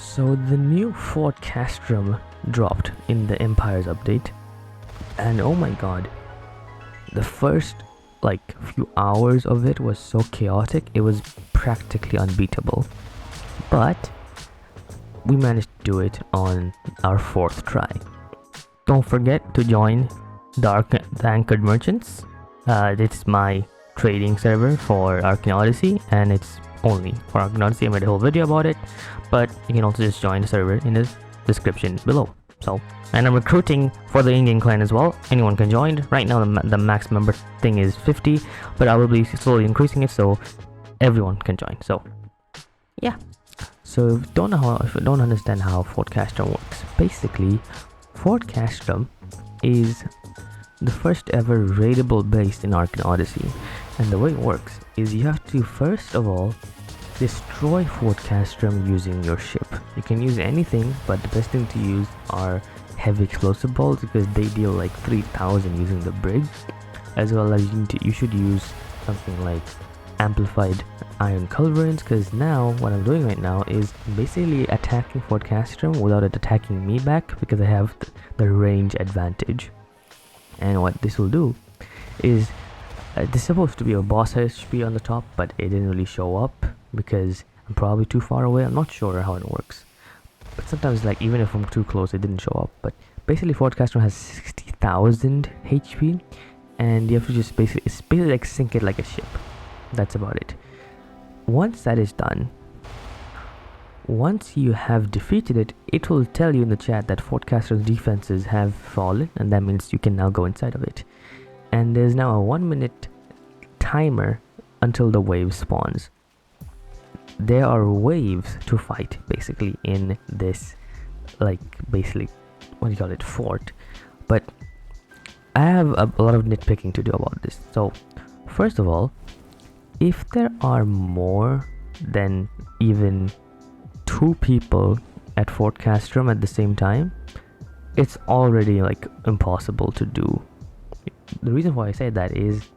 So the new Fort Castrum dropped in the Empires update, and oh my god, the first few hours of it was so chaotic, it was practically unbeatable. But we managed to do it on our fourth try. Don't forget to join the Anchored Merchants. It's my trading server for Arcane Odyssey, and it's only for Arcane Odyssey. I made a whole video about it, but you can also just join the server in the description below. And I'm recruiting for the in-game clan as well. Anyone can join. Right now the max member thing is 50, but I will be slowly increasing it so everyone can join. So yeah. So if you don't understand how Fort Castrum works, basically Fort Castrum is the first ever raidable base in Arcane Odyssey, and the way it works is you have to first of all destroy Fort Castrum using your ship. You can use anything, but the best thing to use are heavy explosive bolts because they deal like 3000 using the brig, as well as you should use something like amplified iron culverins, because now what I'm doing right now is basically attacking Fort Castrum without it attacking me back because I have the range advantage. And what this will do is this is supposed to be a boss HP on the top, but it didn't really show up because I'm probably too far away. I'm not sure how it works, but sometimes even if I'm too close it didn't show up. But basically Fort Castrum has 60,000 HP, and you have to just basically like sink it like a ship. That's about it. Once that is done, once you have defeated it, it will tell you in the chat that Fort Castrum's defenses have fallen, and that means you can now go inside of it. And there's now a 1 minute timer until the wave spawns. There are waves to fight basically in this fort, but I have a lot of nitpicking to do about this. So first of all, if there are more than even 2 people at Fort Castrum at the same time, it's already impossible to do. The reason why I say that is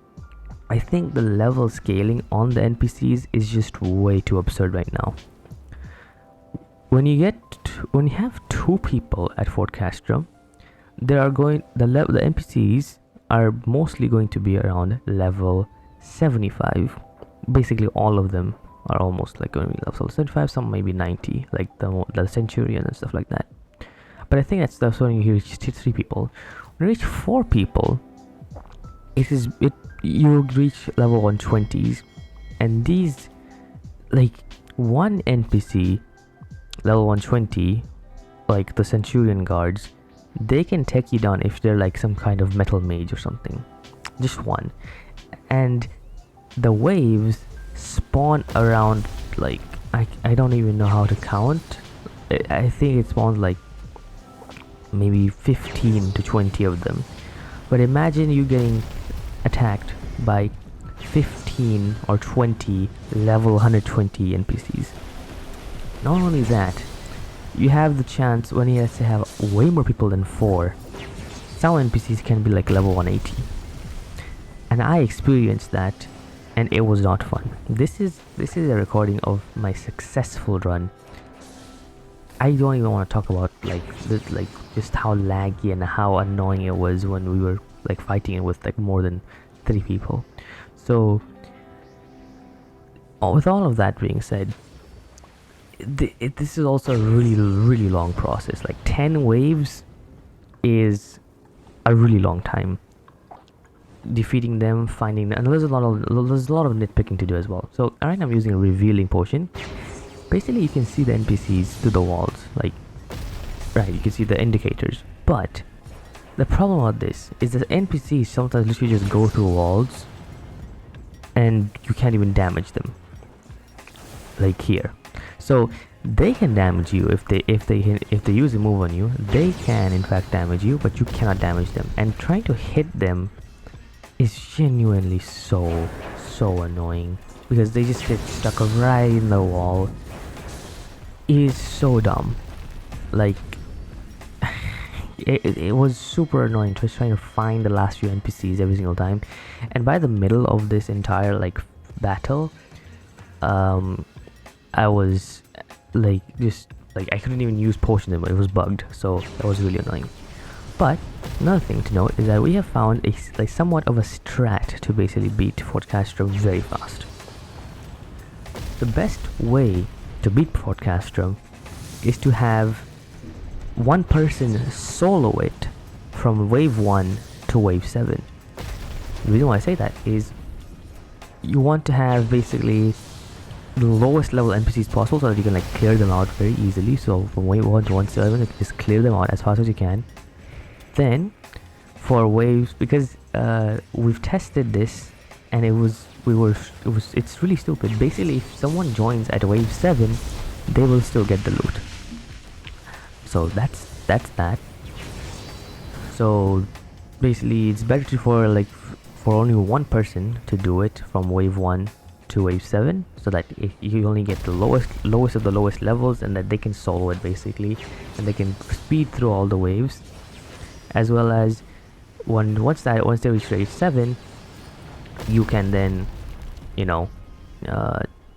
I think the level scaling on the NPCs is just way too absurd right now. When you have 2 people at Fort Castrum, the NPCs are mostly going to be around level 75. Basically all of them are almost going to be level 75, some maybe 90, like the centurion and stuff like that. But I think that's when you reach 3 people. When you reach 4 people, you reach level 120s, and these one NPC level 120, like the centurion guards, they can take you down if they're some kind of metal mage or something. Just one. And the waves spawn around I don't even know how to count. I think it spawns maybe 15 to 20 of them. But imagine you getting attacked by 15 or 20 level 120 NPCs. Not only that, you have the chance when you have to have way more people than 4. Some NPCs can be level 180. And I experienced that, and it was not fun. This is a recording of my successful run. I don't even want to talk about just how laggy and how annoying it was when we were fighting it with more than 3 people. So with all of that being said, this is also a really long process. 10 waves is a really long time. Defeating them, finding them, and there's a lot of nitpicking to do as well. So right now I'm using a revealing potion. Basically you can see the NPCs through the walls, you can see the indicators. But the problem about this is that NPCs sometimes literally just go through walls and you can't even damage them, here. So they can damage you if they use a move on you. They can in fact damage you, but you cannot damage them. And trying to hit them is genuinely so annoying because they just get stuck right in the wall. It is so dumb. It was super annoying just trying to find the last few NPCs every single time. And by the middle of this entire battle, I was just like I couldn't even use potion anymore. It was bugged, so that was really annoying. But another thing to note is that we have found a like somewhat of a strat to basically beat Fort Castrum very fast. The best way to beat Fort Castrum is to have one person solo it from wave 1 to wave 7. The reason why I say that is you want to have basically the lowest level NPCs possible so that you can like clear them out very easily. So from wave 1 to 1-7, you can just clear them out as fast as you can. Then for waves, because we've tested this and it's really stupid. Basically, if someone joins at wave 7, they will still get the loot. So that's that. So basically, it's better for only one person to do it from wave 1 to wave 7, so that if you only get the lowest of the lowest levels, and that they can solo it basically, and they can speed through all the waves, as well as once they reach wave 7, you can then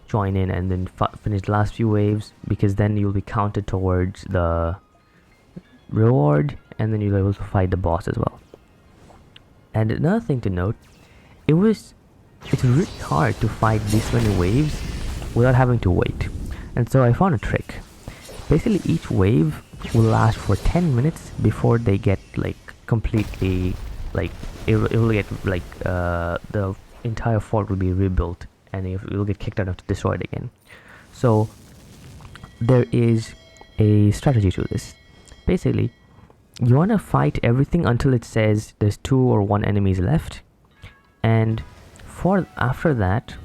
join in and then finish the last few waves, because then you'll be counted towards the reward, and then you'll be able to fight the boss as well. And another thing to note, it's really hard to fight this many waves without having to wait. And so I found a trick. Basically, each wave will last for 10 minutes before they get like completely it will get the entire fort will be rebuilt, and it will get kicked out and destroyed again. So there is a strategy to this. Basically, you want to fight everything until it says there's 2 or 1 enemies left, and after that,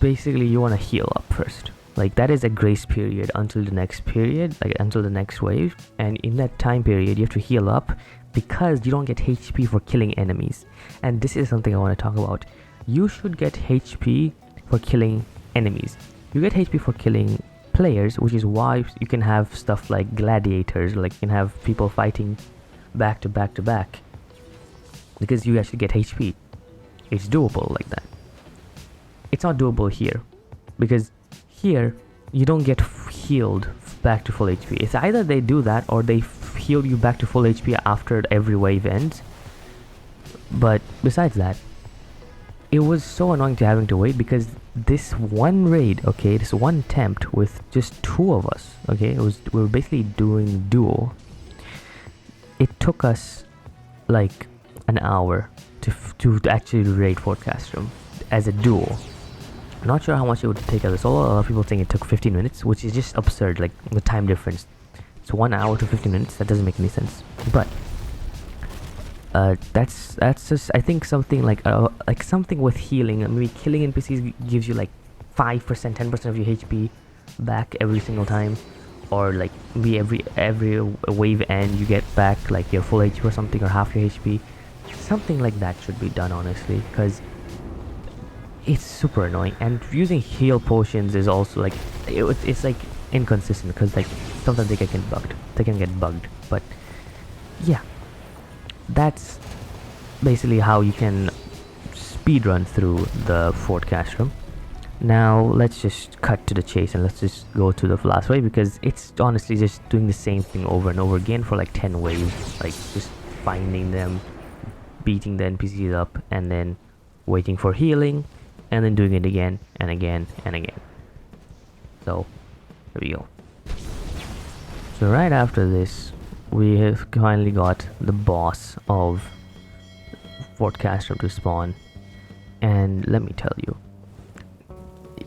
basically you want to heal up first. Like, that is a grace period until the next period, like until the next wave, and in that time period you have to heal up, because you don't get HP for killing enemies. And this is something I want to talk about. You should get HP for killing enemies. You get HP for killing players, which is why you can have stuff like gladiators, like you can have people fighting back to back to back, because you actually get HP. It's doable like that. It's not doable here, because here you don't get healed back to full HP. It's either they do that or they heal you back to full HP after every wave ends. But besides that, it was so annoying to having to wait, because this one raid, okay, this one attempt with just 2 of us, okay, we were basically doing duo. It took us like an hour to actually raid Fort Castrum as a duo. Not sure how much it would take as a solo. A lot of people think it took 15 minutes, which is just absurd, like the time difference. It's 1 hour to 15 minutes. That doesn't make any sense. But that's just, I think, something like something with healing. Maybe killing NPCs gives you like 5%, 10% of your HP back every single time, or like maybe every wave end you get back like your full HP or something, or half your HP. Something like that should be done, honestly, because it's super annoying. And using heal potions is also like it's like inconsistent, because like sometimes they can get bugged. But yeah, that's basically how you can speedrun through the Fort Castrum. Now let's just cut to the chase, and let's just go to the last wave, because it's honestly just doing the same thing over and over again for like 10 waves, like just finding them, beating the NPCs up, and then waiting for healing, and then doing it again and again and again. So here we go. So right after this, we have finally got the boss of Fort Castrum to spawn, and let me tell you,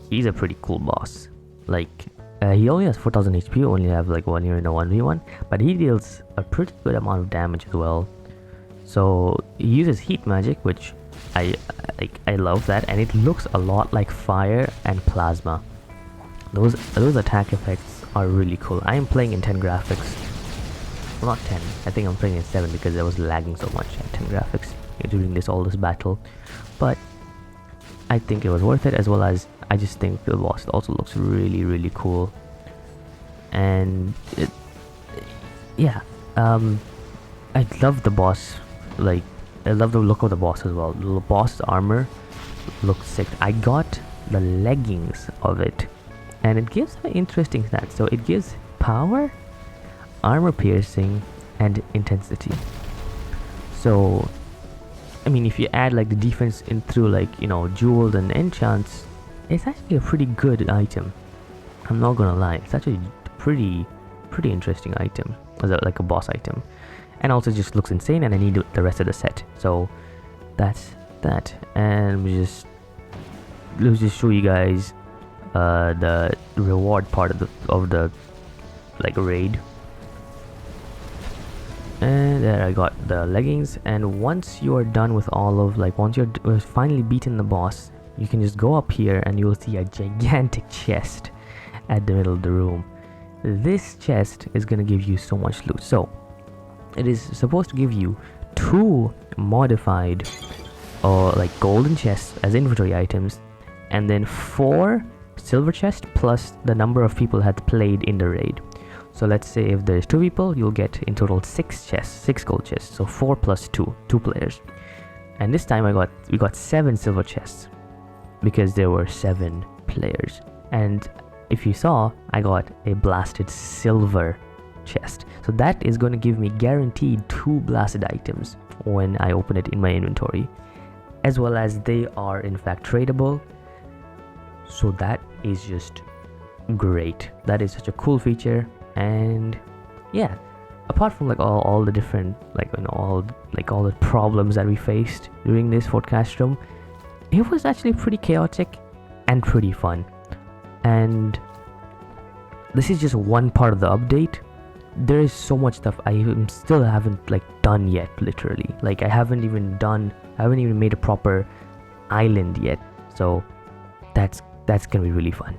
he's a pretty cool boss. Like he only has 4000 HP, only have like 1 year in a 1v1, but he deals a pretty good amount of damage as well. So he uses heat magic, which I love that, and it looks a lot like fire and plasma. Those attack effects are really cool. I am playing in 10 graphics. Well, not 10. I think I'm playing in 7 because I was lagging so much at 10 graphics during all this battle. But I think it was worth it, as well as I just think the boss also looks really, really cool. And I love the boss. Like, I love the look of the boss as well. The boss's armor looks sick. I got the leggings of it and it gives an interesting stats. So it gives power, armor piercing, and intensity. So I mean, if you add like the defense in through like, you know, jewels and enchants, it's actually a pretty good item. I'm not gonna lie, it's actually pretty interesting item, like a boss item, and also just looks insane. And I need the rest of the set, so that's that. And let's just show you guys the reward part of the like raid. And there I got the leggings. And once you are done with all of once you're finally beaten the boss, you can just go up here and you'll see a gigantic chest at the middle of the room. This chest is gonna give you so much loot. So it is supposed to give you 2 modified or like golden chests as inventory items, and then 4 silver chests plus the number of people had played in the raid. So let's say if there's 2 people, you'll get in total 6 gold chests. So 4 plus 2 players. And this time we got 7 silver chests because there were 7 players. And if you saw, I got a blasted silver chest. So that is going to give me guaranteed 2 blasted items when I open it in my inventory, as well as they are in fact tradable. So that is just great. That is such a cool feature. And yeah, apart from like all the different all the problems that we faced during this Fort Castrum, it was actually pretty chaotic and pretty fun. And this is just one part of the update. There is so much stuff I still haven't done yet. Literally, I haven't even made a proper island yet. So that's gonna be really fun.